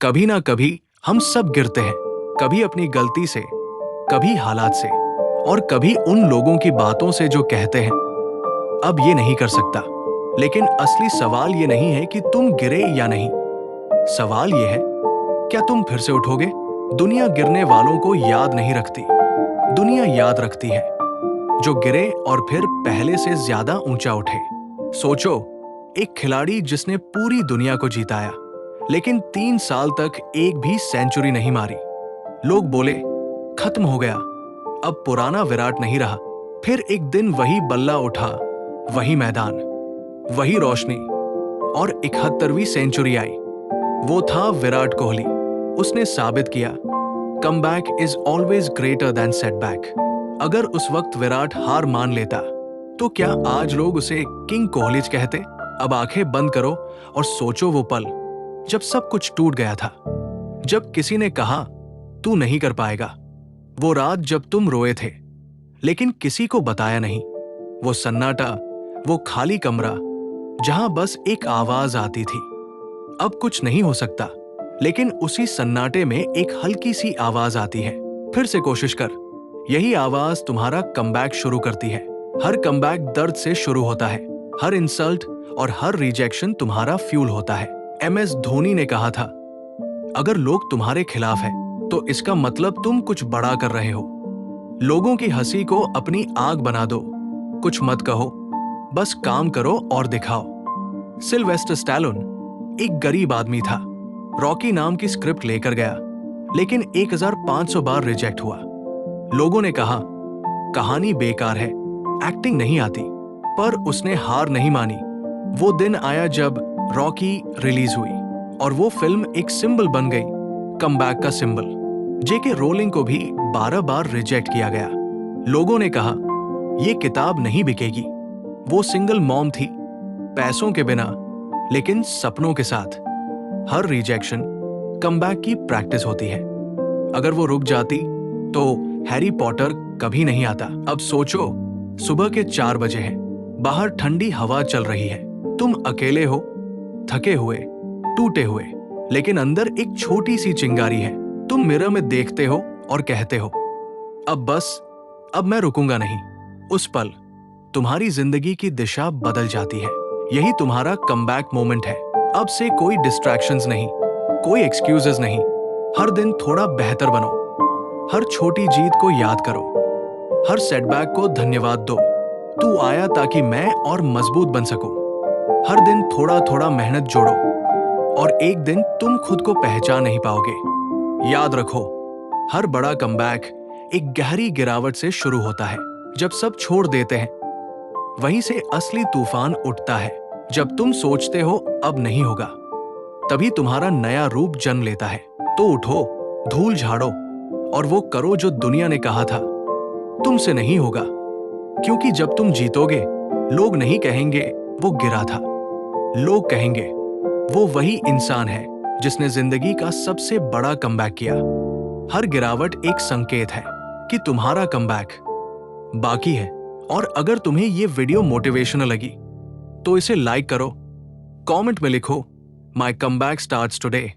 कभी ना कभी हम सब गिरते हैं, कभी अपनी गलती से, कभी हालात से, और कभी उन लोगों की बातों से जो कहते हैं अब ये नहीं कर सकता। लेकिन असली सवाल ये नहीं है कि तुम गिरे या नहीं, सवाल ये है क्या तुम फिर से उठोगे। दुनिया गिरने वालों को याद नहीं रखती, दुनिया याद रखती है जो गिरे और फिर पहले से ज्यादा ऊंचा उठे। सोचो, एक खिलाड़ी जिसने पूरी दुनिया को जीताया लेकिन 3 साल तक एक भी सेंचुरी नहीं मारी। लोग बोले खत्म हो गया, अब पुराना विराट नहीं रहा। फिर एक दिन वही बल्ला उठा, वही मैदान, वही रोशनी, और 71वीं सेंचुरी आई। वो था विराट कोहली। उसने साबित किया comeback is always greater than setback. अगर उस वक्त विराट हार मान लेता तो क्या आज लोग उसे किंग कोहलीज कहते। अब आंखें बंद करो और सोचो वो पल जब सब कुछ टूट गया था, जब किसी ने कहा तू नहीं कर पाएगा। वो रात जब तुम रोए थे लेकिन किसी को बताया नहीं। वो सन्नाटा, वो खाली कमरा जहां बस एक आवाज आती थी, अब कुछ नहीं हो सकता। लेकिन उसी सन्नाटे में एक हल्की सी आवाज आती है, फिर से कोशिश कर। यही आवाज तुम्हारा कमबैक शुरू करती है। हर कमबैक दर्द से शुरू होता है, हर इंसल्ट और हर रिजेक्शन तुम्हारा फ्यूल होता है। MS धोनी ने कहा था, अगर लोग तुम्हारे खिलाफ हैं तो इसका मतलब तुम कुछ बड़ा कर रहे हो। लोगों की हंसी को अपनी आग बना दो, कुछ मत कहो, बस काम करो और दिखाओ। सिल्वेस्टर स्टैलोन एक गरीब आदमी था। रॉकी नाम की स्क्रिप्ट लेकर गया लेकिन 1500 बार रिजेक्ट हुआ। लोगों ने कहा कहानी बेकार है, एक्टिंग नहीं आती, पर उसने हार नहीं मानी। वो दिन आया जब रॉकी रिलीज हुई और वो फिल्म एक सिंबल बन गई, कमबैक का सिंबल। जेके रोलिंग को भी 12 बार रिजेक्ट किया गया। लोगों ने कहा ये किताब नहीं बिकेगी। वो सिंगल मॉम थी, पैसों के बिना लेकिन सपनों के साथ। हर रिजेक्शन कमबैक की प्रैक्टिस होती है। अगर वो रुक जाती तो हैरी पॉटर कभी नहीं आता। अब सोचो, सुबह के 4 बजे हैं, बाहर ठंडी हवा चल रही है, तुम अकेले हो, थके हुए, टूटे हुए, लेकिन अंदर एक छोटी सी चिंगारी है। तुम मिरर में देखते हो और कहते हो अब बस, अब मैं रुकूंगा नहीं। उस पल तुम्हारी जिंदगी की दिशा बदल जाती है। यही तुम्हारा कमबैक मोमेंट है। अब से कोई डिस्ट्रैक्शंस नहीं, कोई एक्सक्यूजेस नहीं। हर दिन थोड़ा बेहतर बनो, हर छोटी जीत को याद करो, हर सेटबैक को धन्यवाद दो। तू आया ताकि मैं और मजबूत बन सकूं। हर दिन थोड़ा थोड़ा मेहनत जोड़ो और एक दिन तुम खुद को पहचान नहीं पाओगे। याद रखो, हर बड़ा कमबैक एक गहरी गिरावट से शुरू होता है। जब सब छोड़ देते हैं वहीं से असली तूफान उठता है। जब तुम सोचते हो अब नहीं होगा, तभी तुम्हारा नया रूप जन्म लेता है। तो उठो, धूल झाड़ो और वो करो जो दुनिया ने कहा था तुमसे नहीं होगा। क्योंकि जब तुम जीतोगे, लोग नहीं कहेंगे वो गिरा था, लोग कहेंगे वो वही इंसान है जिसने जिंदगी का सबसे बड़ा कमबैक किया। हर गिरावट एक संकेत है कि तुम्हारा कमबैक बाकी है। और अगर तुम्हें ये वीडियो मोटिवेशनल लगी तो इसे लाइक करो, कमेंट में लिखो माय कमबैक स्टार्ट्स टुडे।